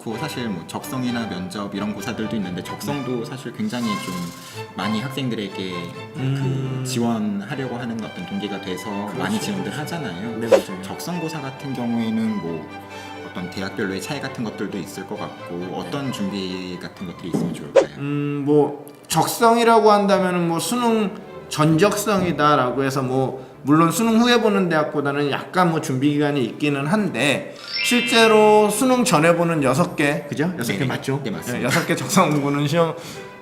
그렇고 사실 뭐 적성이나 면접 이런 고사들도 있는데 적성도 사실 굉장히 좀 많이 학생들에게 그 지원하려고 하는 어떤 동기가 돼서 많이 지원들 하잖아요. 네, 맞아요. 적성고사 같은 경우에는 뭐 어떤 대학별로의 차이 같은 것들도 있을 것 같고 어떤 준비 같은 것들이 있으면 좋을까요? 뭐 적성이라고 한다면은 뭐 수능 전적성이다라고 해서 뭐 물론 수능 후에 보는 대학보다는 약간 뭐 준비 기간이 있기는 한데 실제로 수능 전에 보는 6개 그죠? 6개 네네. 맞죠? 네, 맞습니다. 6개 적성 보는 시험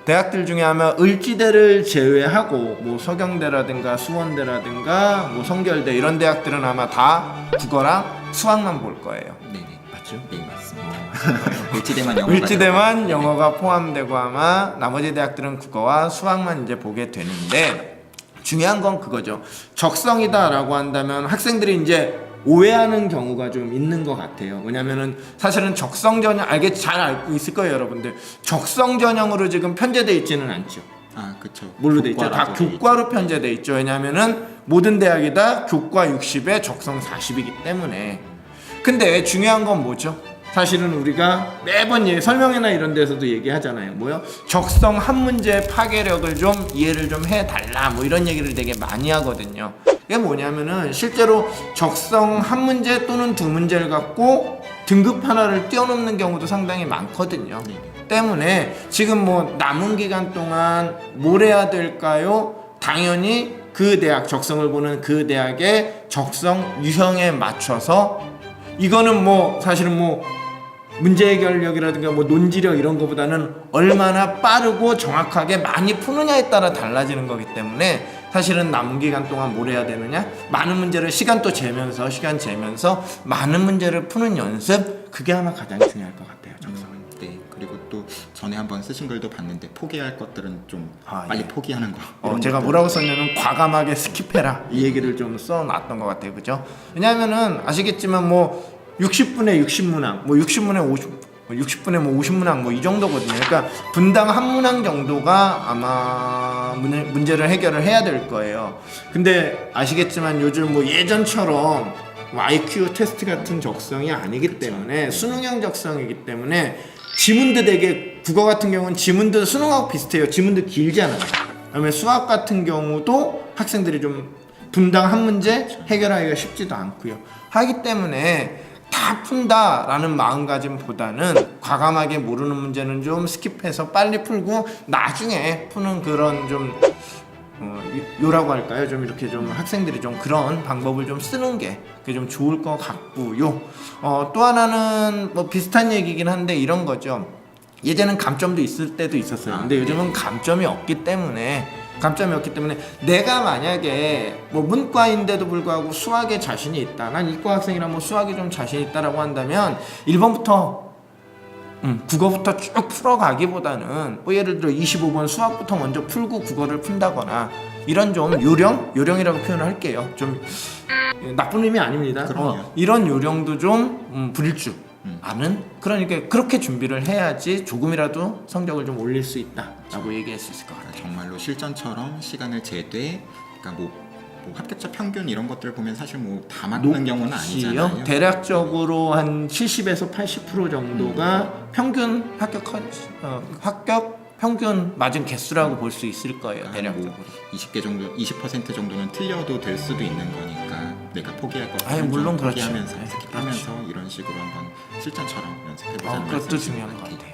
대학들 중에 아마 을지대를 제외하고 뭐 서경대라든가 수원대라든가 뭐 성결대 이런 대학들은 아마 다 국어랑 수학만 볼 거예요. 네네. 맞죠? 네, 맞습니다. 을지대만 영어가 을지대만 영어가 포함되고 아마 나머지 대학들은 국어와 수학만 이제 보게 되는데 중요한 건 그거죠. 적성이다라고 한다면 학생들이 이제 오해하는 경우가 좀 있는 것 같아요. 왜냐면은 사실은 적성 전형 잘 알고 있을 거예요, 여러분들. 적성 전형으로 지금 편제돼 있지는 않죠. 아, 그렇죠. 뭘로 돼 있죠? 다 교과로 편제돼 있죠. 왜냐면은 모든 대학이 다 교과 60에 적성 40이기 때문에. 근데 중요한 건 뭐죠? 사실은 우리가 매번 설명회나 이런 데서도 얘기하잖아요. 뭐요? 적성 한 문제의 파괴력을 좀 이해를 좀 해달라. 뭐 이런 얘기를 되게 많이 하거든요. 이게 뭐냐면은 실제로 적성 한 문제 또는 두 문제를 갖고 등급 하나를 뛰어넘는 경우도 상당히 많거든요. 때문에 지금 뭐 남은 기간 동안 뭘 해야 될까요? 당연히 그 대학, 적성을 보는 그 대학의 적성 유형에 맞춰서 이거는 뭐 사실은 뭐 문제 해결력이라든가 뭐 논지력 이런 거보다는 얼마나 빠르고 정확하게 많이 푸느냐에 따라 달라지는 거기 때문에 사실은 남은 기간 동안 뭘 해야 되느냐? 많은 문제를 시간 재면서 많은 문제를 푸는 연습 그게 아마 가장 중요할 것 같아요. 적성은. 네. 그리고 또 전에 한번 쓰신 글도 봤는데 포기할 것들은 좀 빨리 예. 포기하는 거. 제가 뭐라고 썼냐면 과감하게 스킵해라 이 얘기를 좀 써놨던 것 같아요. 그죠? 왜냐하면은 아시겠지만 뭐 60분에 60문항, 뭐 60분에 뭐 50문항 뭐 이 정도거든요. 그러니까 분당 한 문항 정도가 아마 문제를 해결을 해야 될 거예요. 근데 아시겠지만 요즘 뭐 예전처럼 뭐 IQ 테스트 같은 적성이 아니기 때문에 수능형 적성이기 때문에 지문도 되게 국어 같은 경우는 지문도 수능하고 비슷해요. 지문도 길잖아요. 그다음에 수학 같은 경우도 학생들이 좀 분당 한 문제 해결하기가 쉽지도 않고요. 하기 때문에 다 푼다라는 마음가짐보다는 과감하게 모르는 문제는 좀 스킵해서 빨리 풀고 나중에 푸는 그런 좀 요라고 할까요? 좀 이렇게 좀 학생들이 좀 그런 방법을 좀 쓰는 게 그게 좀 좋을 것 같고요. 또 하나는 뭐 비슷한 얘기긴 한데 이런 거죠. 예전엔 감점도 있을 때도 있었어요. 근데 요즘은 감점이 없기 때문에 내가 만약에 뭐 문과인데도 불구하고 수학에 자신이 있다. 난 이과 학생이라 뭐 수학에 좀 자신 있다라고 한다면 1번부터 국어부터 쭉 풀어가기보다는 뭐 예를 들어 25번 수학부터 먼저 풀고 국어를 푼다거나 이런 좀 요령이라고 표현을 할게요. 좀 나쁜 의미 아닙니다. 이런 요령도 좀 부릴 줄 아는 그러니까 그렇게 준비를 해야지 조금이라도 성적을 좀 올릴 수 있다라고 얘기할 수 있을 것 같아요. 정말로 실전처럼 시간을 제대, 그러니까 뭐 합격자 평균 이런 것들을 보면 사실 뭐 다 맞는 경우는 아니잖아요. 대략적으로 한 70에서 80% 정도가 평균 합격 평균 맞은 개수라고 볼 수 있을 거예요. 대략적으로. 뭐 20개 정도, 20% 정도는 틀려도 될 수도 있는 거니까 내가 포기할 것 아니, 물론 그렇죠. 포기하면서 스킵하면서 이런 식으로 한번 실전처럼 연습해보자는 그것도 말씀이신 중요한 것 같아요. 같아요.